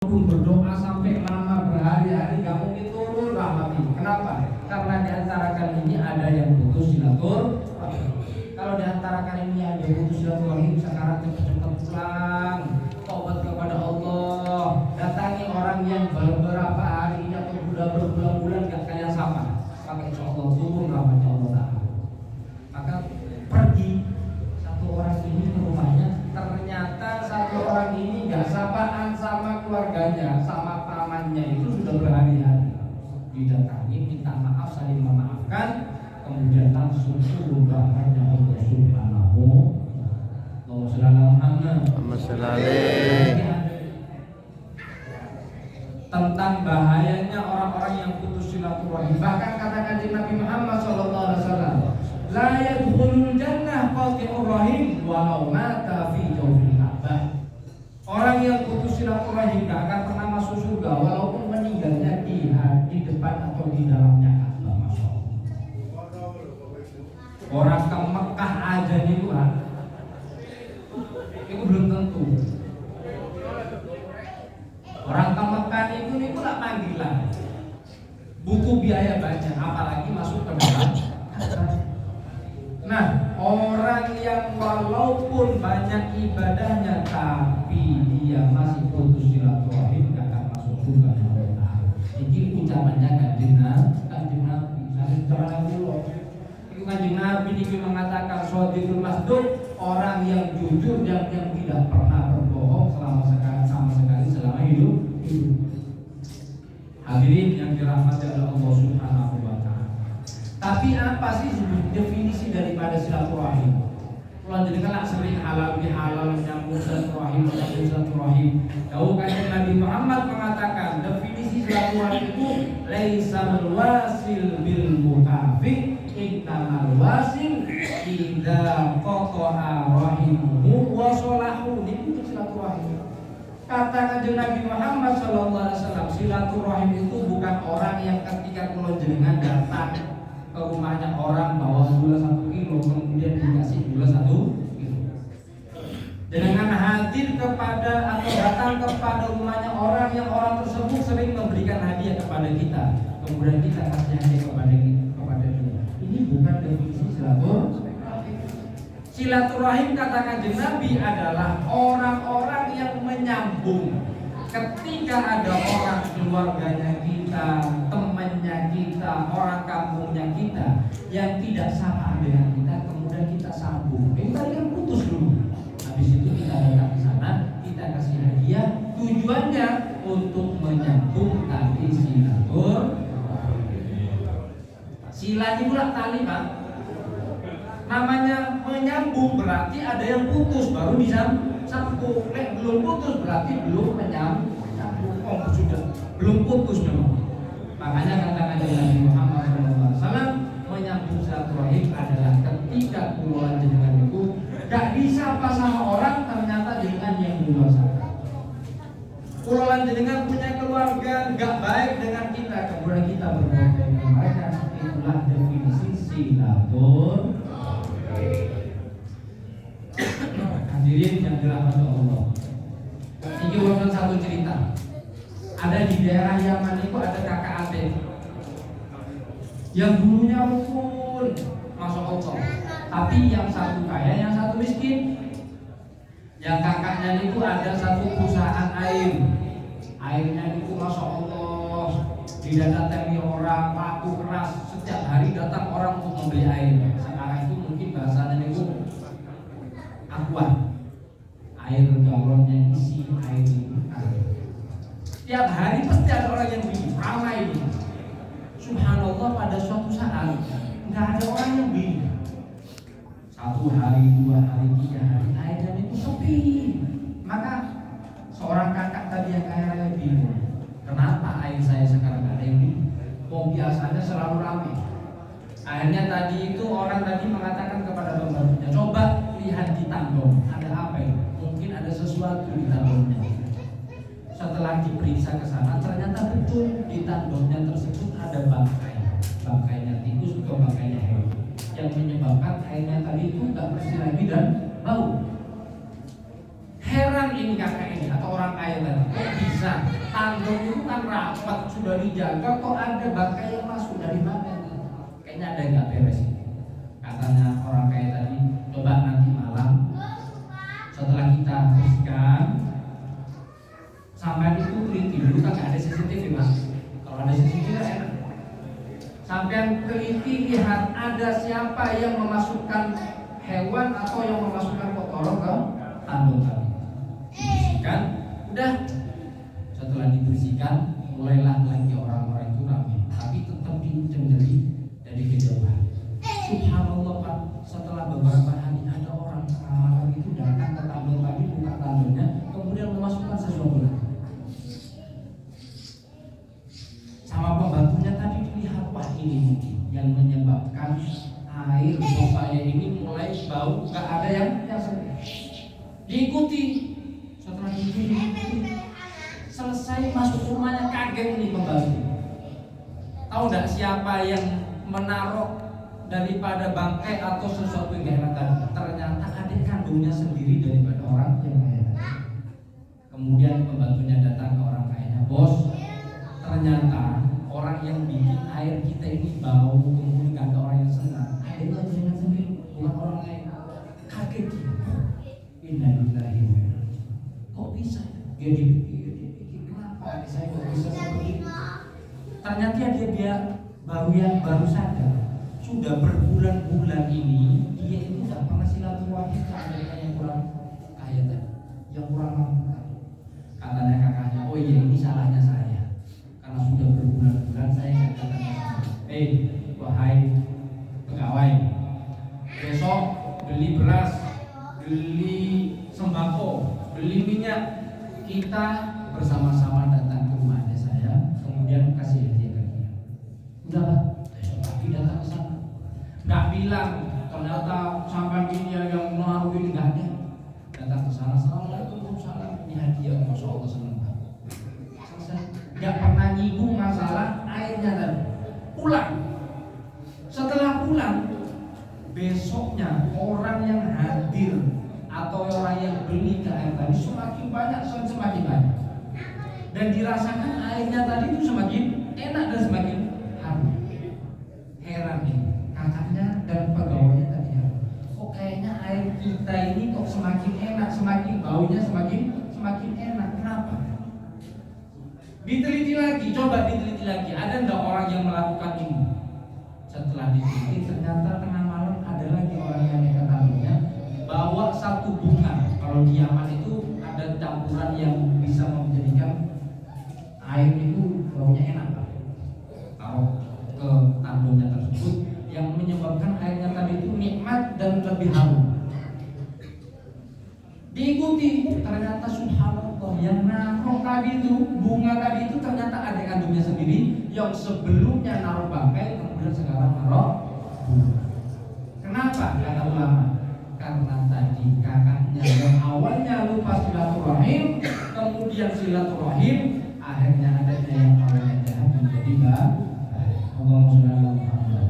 pun berdoa sampai lama berhari-hari gak mungkin turun rahmat ini. Kenapa? Karena di antara kalian ini ada yang putus silaturahim. Kalau di antara kalian ini ada yang putus silaturahim, sekarang cepat-cepat pulang, taubat kepada Allah, datangi orang yang beberapa hari ini atau sudah berbulan-bulan gak kalian sapa, maka insya Allah turun rahmat Allah Ta'ala. Maka pergi satu orang ini ke rumahnya, ternyata satu orang ini gak sapaan sama keluarganya, sama pamannya, itu sudah berhari-hari. Didatangi, minta maaf, saling memaafkan, kemudian langsung turun rahmatnya Allah Subhanahu wa ta'ala. Tentang bahayanya orang-orang yang putus silaturahim. Bahkan kata kanjeng Nabi Muhammad SAW, la yadkhulul jannah qati'ur rahim walau mata fi jawfil Ka'bah. Orang yang putus silaturahim gak akan pernah masuk surga walaupun meninggalnya di depan atau di dalamnya Ka'bah. Masya Allah. Orang ke Mekah aja nih Tuhan, itu belum tentu. Orang ke Mekah itu lah panggilan, butuh biaya banyak, apalagi masuk ke dalam. Nah, orang yang walaupun banyak ibadahnya tapi dia masih putus silaturahim gak akan masuk surga. Ini ucapannya kanjeng Nabi. Kanjeng Nabi ini mengatakan shadiqul masduq, orang yang jujur dan yang tidak pernah berbohong sama sekali selama hidup. Hadirin yang dirahmati oleh Allah Subhanahu wa ta'ala. Tapi apa sih definisi daripada silaturahim? Kalau jadi kan sering halal bihalal menyambung silaturahim. Tahu kanjeng Nabi Muhammad mengatakan definisi silaturahim itu laisa wasil bil mukafi, innamal wasil idza qata'a rahimuhu wa salahu. Itu silaturahim. Kata kanjeng Nabi Muhammad SAW, silaturahim itu bukan orang yang ketika kula jenengan datang ke rumahnya orang bawa gula 1 kilo kemudian dikasih gula 1 kilo. Dengan hadir kepada atau datang kepada rumahnya orang yang orang tersebut sering memberikan hadiah kepada kita, kemudian kita kasih hadiah kepada dia. Ini bukan definisi silaturahim. Silaturahim kata kanjeng Nabi adalah orang-orang yang menyambung. Ketika ada orang keluarganya kita, temannya kita, orang kampungnya kita yang tidak sama dengan kita, kemudian kita sambung. Itu tadi kan putus dulu. Habis itu kita datang ke sana, kita kasih hadiah. Tujuannya untuk menyambung tali silaturahim. Silanya pula tali, Pak. Namanya menyambung berarti ada yang putus baru disambung. Belum putus berarti belum menyambung. Oh sudah belum putus memang. Makanya katakan Nabi Muhammad SAW, menyambung silaturahim adalah ketika keluar jenengan itu gak disapa sama orang, ternyata jenengan yang duluan sapa. Keluar jenengan punya keluarga gak baik dengan kita, kemudian kita berbuat dengan mereka. Itulah definisi silaturahim. Hadirin yang dirahmati Allah. Ini urusan satu cerita. Ada di daerah Yaman itu ada kakak adik yang dulunya rukun, masya Allah. Tapi yang satu kaya, yang satu miskin. Yang kakaknya itu ada satu perusahaan air. Airnya itu masya Allah didatangi orang, laku keras. Setiap hari datang orang untuk membeli air. Sekarang itu mungkin bahasanya itu aqua, air galonnya isi air itu. Tiap hari pasti ada orang yang beli, ramai ini. Subhanallah, pada suatu saat nggak ada orang yang beli. 1 hari, 2 hari, 3 hari, airnya itu sepi. Maka seorang kakak tadi yang kaya raya bingung, kenapa air saya sekarang nggak ada yang beli? Oh biasanya selalu ramai. Akhirnya tadi itu orang tadi mengatakan kepada pembantunya, coba lihat di tandon, ada apa ini? Mungkin ada sesuatu di tandonnya. Setelah diperiksa ke sana, ternyata betul di tandonnya tersebut ada bangkainya tikus atau bangkainya hewan, yang menyebabkan airnya tadi itu nggak bersih lagi dan bau. Heran heran ini kakak ini atau orang kaya tadi, kok bisa tanduk itu kan rapat sudah dijaga, kok ada bangkai yang masuk dari mana? Kayaknya ada yang nggak beres ini. Katanya orang kaya tadi, coba nanti malam setelah kita bersihkan, sampai itu teliti dulu kan nggak ada CCTV mas. Kalau ada CCTV kan enak. Sampai teliti lihat ada siapa yang memasukkan hewan atau yang memasukkan kotoran ke tanduk tadi. Dibersihkan, udah. Setelah dibersihkan, mulailah lagi orang-orang itu ramai, tapi tetap dicenderi dari kejauhan. Subhanallah Pak, setelah beberapa hari ada orang malam itu datang ke tanduk tadi, buka tanduknya, kemudian memasukkan sesuatu lagi. Sama pembantunya tadi dilihat, wah ini mungkin yang menyebabkan air pompanya ini mulai bau, gak ada yang diikuti. Setelah diikuti, selesai masuk rumahnya, kaget nih pembantu. Tahu gak siapa yang menaruh daripada bangkai atau sesuatu yang gak enak tadi? Ternyata adik kandungnya sendiri daripada orang yang kaya tadi. Kemudian pembantunya datang ke orang kayanya, bos, ternyata orang yang bikin air kita ini bau, kemudian gak ada orang yang senang. Adiknya dengan sendiri, bukan orang lain. Kaget dia. Innalillahi wa inna ilaihi raji'un. Kok bisa? Dia dipikir, kenapa saya kok bisa seperti itu? Ternyata dia baru sadar. Sudah berbulan-bulan ini dia itu tidak pernah silaturahmi ke mereka yang kurang kaya tadi, yang kurang mampu. Katanya kakaknya, oh iya ini salahnya saya, karena sudah berbulan-bulan saya nggak datang. Wahai pegawai, besok beli beras, beli sembako, beli minyak, kita bersama-sama datang ke rumah adik saya, kemudian kasih hadiah ke dia. Udah Pak, besok pagi datang ke sana. Nggak bilang ternyata sampai ini yang menaruh ini, nggak ada. Datang ke sana, assalamualaikum, salam, ini hadiah, masya Allah senang banget. Selesai. Nggak pernah nyinggung masalah airnya tadi. Pulang. Setelah pulang, besoknya orang yang hadir atau orang yang beli ke air tadi semakin banyak, semakin banyak. Dan dirasakan airnya tadi itu semakin enak dan semakin harum. Heran nih kakaknya dan pegawainya tadi, kok kayaknya air kita ini kok semakin enak, semakin baunya semakin enak. Kenapa? Diteliti lagi, coba diteliti lagi, ada enggak orang yang melakukan ini? Setelah diteliti ternyata tengah malam ada lagi orang yang ketahuinya bawa satu bunga. Kalau di Yaman itu ada campuran yang bisa menjadikan air itu baunya enak Pak. Taruh ke tanduknya tersebut yang menyebabkan airnya tadi itu nikmat dan lebih harum. Diikuti, ternyata subhanallah yang naruh tadi itu, bunga tadi itu ternyata ada kandungnya sendiri yang sebelumnya naruh bangkai kemudian sekarang naruh bunga. Kenapa? Kata ulama, karena tadi kakaknya yang awalnya lupa silaturahim, kemudian silaturahim, akhirnya adanya yang awalnya jahat menjadi baik. Allahumma sholli ala Muhammad.